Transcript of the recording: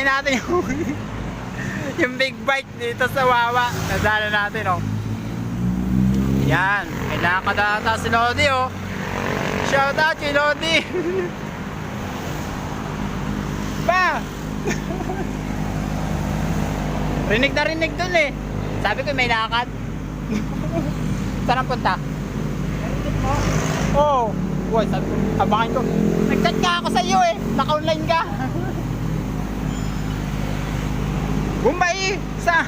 Antayin natin yung yung big bike dito sa Wawa. Nadala natin, oh. Yan. Kailangan ka data si Lodi, oh. Shout out kay Lodi. Pa! Rinig na rinig dun eh. Sabi ko may lakad. Saan ang punta? Narinig mo? Oo. Uy, sabi ko, abangan ko. Nag-chat nga ako sa iyo eh. Naka-online ka. Bumbay! Sa...